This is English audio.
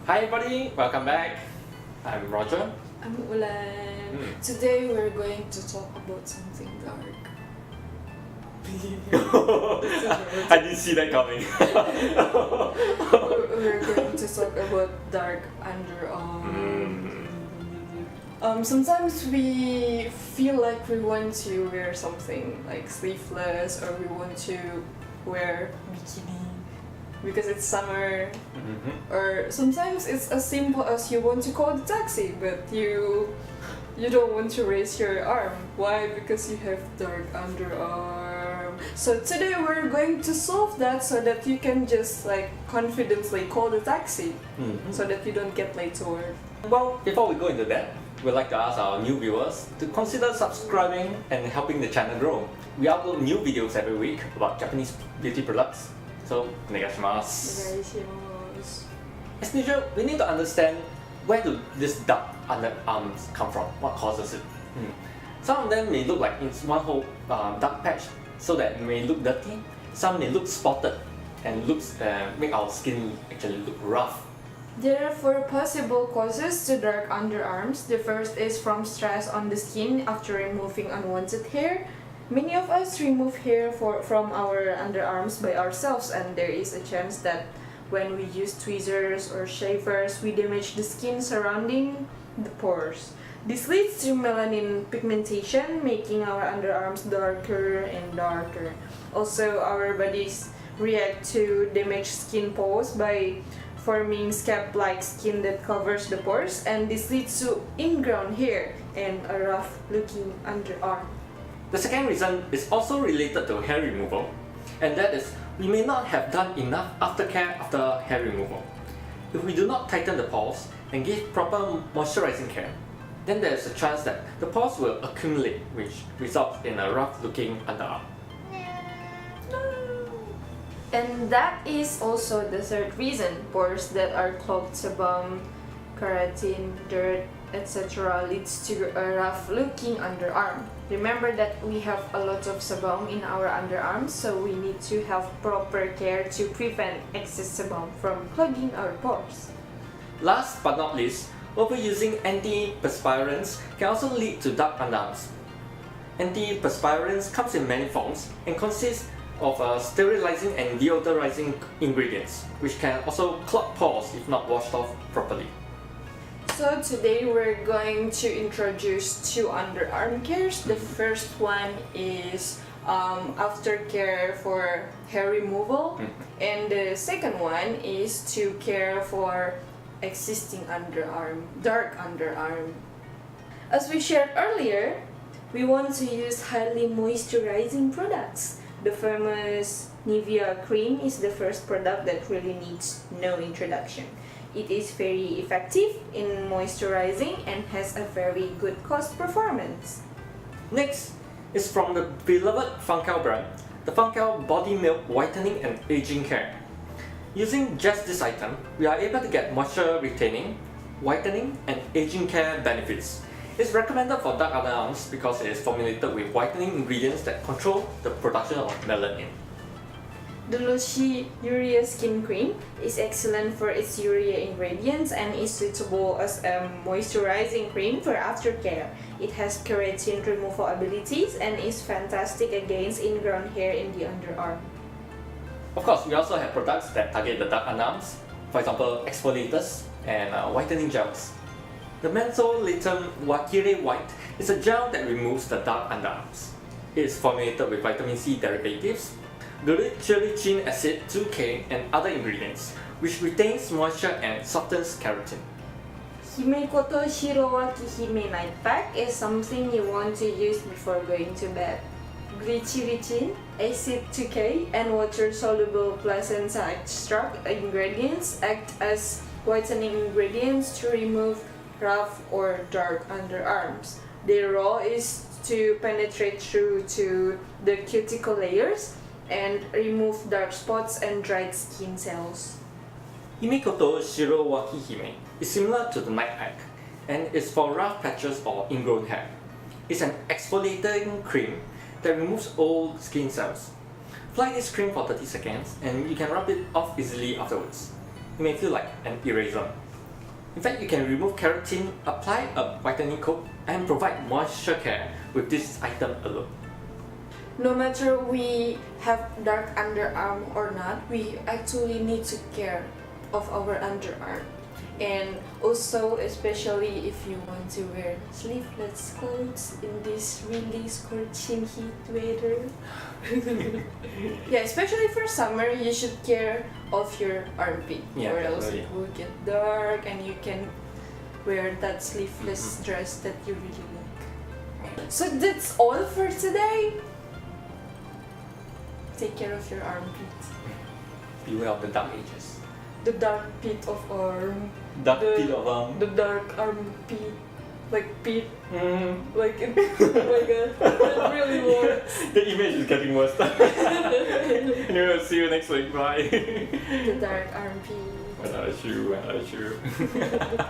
Hi everybody, welcome back. I'm Roger. I'm Ulan. Today we're going to talk about something dark. I didn't see that coming. We're going to talk about dark underarm. Sometimes we feel like we want to wear something like sleeveless, or we want to wear bikini because it's summer. Or sometimes it's as simple as you want to call the taxi, but you don't want to raise your arm. Why? Because you have dark underarm. So today we're going to solve that so that you can just like confidently call the taxi, so that you don't get late to work. Well, before we go into that, we'd like to ask our new viewers to consider subscribing and helping the channel grow. We upload new videos every week about Japanese beauty products. So, onegaishimasu. As usual, we need to understand where do these dark underarms come from, what causes it. Some of them may look like it's one whole dark patch, so that it may look dirty. Some may look spotted and make our skin actually look rough. There are 4 possible causes to dark underarms. The first is from stress on the skin after removing unwanted hair. Many of us remove hair from our underarms by ourselves, and there is a chance that when we use tweezers or shavers, we damage the skin surrounding the pores. This leads to melanin pigmentation, making our underarms darker and darker. Also, our bodies react to damaged skin pores by forming scab-like skin that covers the pores, and this leads to ingrown hair and a rough-looking underarm. The second reason is also related to hair removal, and that is we may not have done enough aftercare after hair removal. If we do not tighten the pores and give proper moisturizing care, then there is a chance that the pores will accumulate, which results in a rough-looking underarm. And that is also the third reason. Pores that are clogged sebum, keratin, dirt, etc. leads to a rough-looking underarm. Remember that we have a lot of sebum in our underarms, so we need to have proper care to prevent excess sebum from clogging our pores. Last but not least, overusing antiperspirants can also lead to dark underarms. Antiperspirants comes in many forms and consists of sterilizing and deodorizing ingredients, which can also clog pores if not washed off properly. So today we're going to introduce 2 underarm cares. The first one is aftercare for hair removal, and the second one is to care for existing underarm, dark underarm. As we shared earlier, we want to use highly moisturizing products. The famous Nivea cream is the first product that really needs no introduction. It is very effective in moisturizing and has a very good cost performance. Next is from the beloved Funkel brand, the Funkel Body Milk Whitening and Aging Care. Using just this item, we are able to get moisture retaining, whitening and aging care benefits. It's recommended for dark underarms because it is formulated with whitening ingredients that control the production of melanin. The Lushi Urea Skin Cream is excellent for its urea ingredients and is suitable as a moisturizing cream for aftercare. It has keratin removal abilities and is fantastic against ingrown hair in the underarm. Of course, we also have products that target the dark underarms, for example exfoliators and whitening gels. The mentholatum Wakire White is a gel that removes the dark underarms. It is formulated with vitamin C derivatives, glycyrrhizine acid 2K and other ingredients, which retains moisture and softens keratin. Himekoto Shirowaki Hime Night Pack is something you want to use before going to bed. Glycyrrhizine, acid 2K, and water-soluble placenta extract ingredients act as whitening ingredients to remove rough or dark underarms. Their role is to penetrate through to the cuticle layers and remove dark spots and dried skin cells. Himekoto Shirowaki Hime is similar to the night pack and is for rough patches or ingrown hair. It's an exfoliating cream that removes old skin cells. Apply this cream for 30 seconds and you can rub it off easily afterwards. It may feel like an eraser. In fact, you can remove keratin, apply a whitening coat, and provide moisture care with this item alone. No matter we have dark underarm or not, we actually need to care of our underarm. And also, especially if you want to wear sleeveless clothes in this really scorching heat weather. Yeah, especially for summer, you should care of your armpit, Yeah, or else definitely. it will get dark and you can wear that sleeveless dress that you really like. So that's all for today. Take care of your armpit. Beware of the dark ages. The dark pit of arm. Dark The- pit of arm. The dark armpit. Like pit. Mm. Like it. Oh my god. That really works. The image is getting worse. Anyway, see you next week. Bye. The dark armpit. When I shoot.